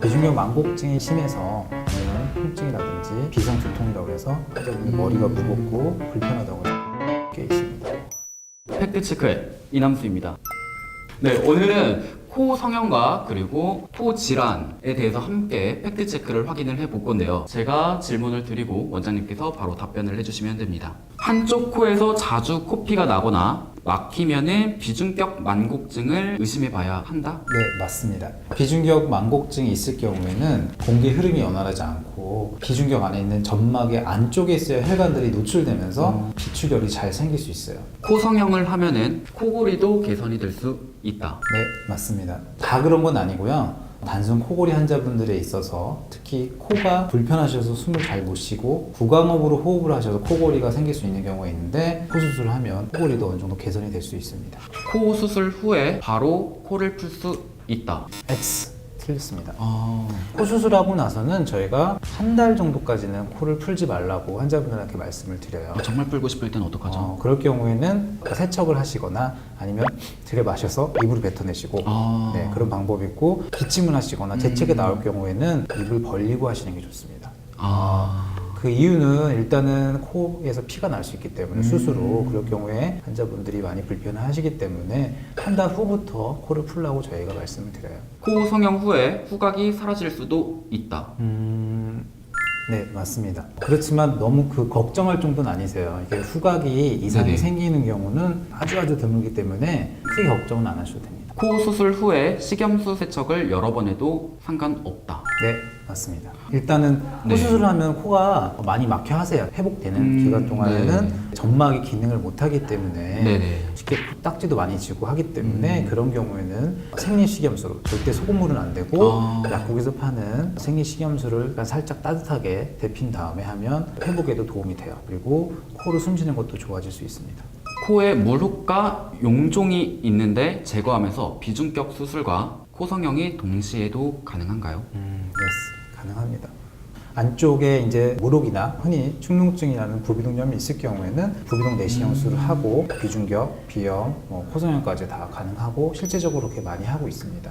대중경 만곡증이 심해서 아니면 통증이라든지 비상 두통이라고 해서 환자분이 머리가 무겁고 불편하다고 게 있습니다. 팩트체크의 이남수입니다. 네, 오늘은 코 성형과 그리고 코 질환에 대해서 함께 팩트체크를 확인을 해볼 건데요. 제가 질문을 드리고 원장님께서 바로 답변을 해주시면 됩니다. 한쪽 코에서 자주 코피가 나거나 막히면은 비중격 만곡증을 의심해봐야 한다? 네, 맞습니다. 비중격 만곡증이 있을 경우에는 공기 흐름이 원활하지 않고 비중격 안에 있는 점막의 안쪽에 있어야 혈관들이 노출되면서 비출혈이 잘 생길 수 있어요. 코 성형을 하면은 코골이도 개선이 될 수 있다. 네, 맞습니다. 다 그런 건 아니고요. 단순 코골이 환자분들에 있어서 특히 코가 불편하셔서 숨을 잘 못 쉬고 구강호흡으로 호흡을 하셔서 코골이가 생길 수 있는 경우가 있는데 코 수술을 하면 코골이도 어느 정도 개선이 될 수 있습니다. 코 수술 후에 바로 코를 풀 수 있다. X 틀렸습니다. 코 수술하고 나서는 저희가 한 달 정도까지는 코를 풀지 말라고 환자분들한테 말씀을 드려요. 정말 풀고 싶을 땐 어떡하죠? 그럴 경우에는 세척을 하시거나 아니면 들여 마셔서 입으로 뱉어내시고 네, 그런 방법이 있고 기침을 하시거나 재채기 나올 경우에는 입을 벌리고 하시는 게 좋습니다. 그 이유는 일단은 코에서 피가 날 수 있기 때문에 수술로 그럴 경우에 환자분들이 많이 불편하시기 때문에 한 달 후부터 코를 풀라고 저희가 말씀을 드려요. 코 성형 후에 후각이 사라질 수도 있다. 네, 맞습니다. 그렇지만 너무 걱정할 정도는 아니세요. 이게 후각이 이상이 네네. 생기는 경우는 아주 드물기 때문에 크게 걱정은 안 하셔도 됩니다. 코 수술 후에 식염수 세척을 여러 번 해도 상관없다. 네, 맞습니다. 일단은 코 네. 수술을 하면 코가 많이 막혀 하세요. 회복되는 기간 동안에는 네. 점막이 기능을 못하기 때문에 네네. 쉽게 딱지도 많이 지고 하기 때문에 그런 경우에는 생리식염수로 절대 소금물은 안 되고 약국에서 파는 생리식염수를 살짝 따뜻하게 데핀 다음에 하면 회복에도 도움이 돼요. 그리고 코로 숨쉬는 것도 좋아질 수 있습니다. 코에 물혹과 용종이 있는데 제거하면서 비중격 수술과 코 성형이 동시에도 가능한가요? yes, 가능합니다. 안쪽에 이제 물혹이나 흔히 축농증이라는 부비동염이 있을 경우에는 부비동 내시경술을 하고 비중격, 비염, 코성형까지 다 가능하고 실제적으로 그렇게 많이 하고 있습니다.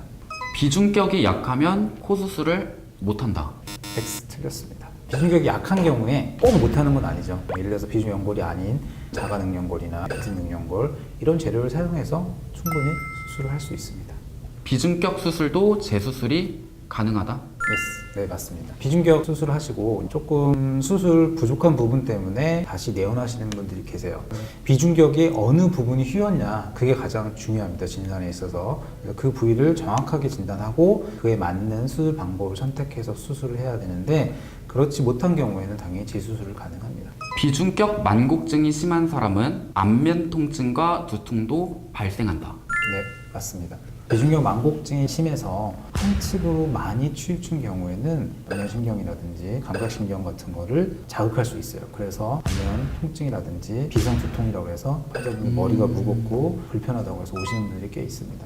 비중격이 약하면 코 수술을 못한다. X 틀렸습니다. 비중격이 약한 경우에 꼭 못하는 건 아니죠. 예를 들어서 비중연골이 아닌 자가능연골이나 비중능연골 이런 재료를 사용해서 충분히 수술을 할 수 있습니다. 비중격 수술도 재수술이 가능하다. yes, 네, 맞습니다. 비중격 수술을 하시고 조금 수술 부족한 부분 때문에 다시 내원하시는 분들이 계세요. 비중격의 어느 부분이 휘었냐 그게 가장 중요합니다. 진단에 있어서 그 부위를 정확하게 진단하고 그에 맞는 수술 방법을 선택해서 수술을 해야 되는데 그렇지 못한 경우에는 당연히 재수술을 가능합니다. 비중격 만곡증이 심한 사람은 안면 통증과 두통도 발생한다. 네, 맞습니다. 비중격 만곡증이 심해서 한측으로 많이 치우친 경우에는 안면신경이라든지 감각신경 같은 거를 자극할 수 있어요. 그래서 안면 통증이라든지 비상 두통이라고 해서 환자분이 머리가 무겁고 불편하다고 해서 오시는 분들이 꽤 있습니다.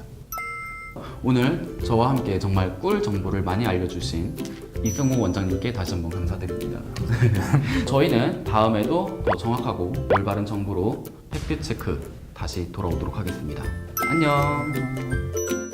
오늘 저와 함께 정말 꿀 정보를 많이 알려주신 이승우 원장님께 다시 한번 감사드립니다. 저희는 다음에도 더 정확하고 올바른 정보로 팩트체크 다시 돌아오도록 하겠습니다. 안녕.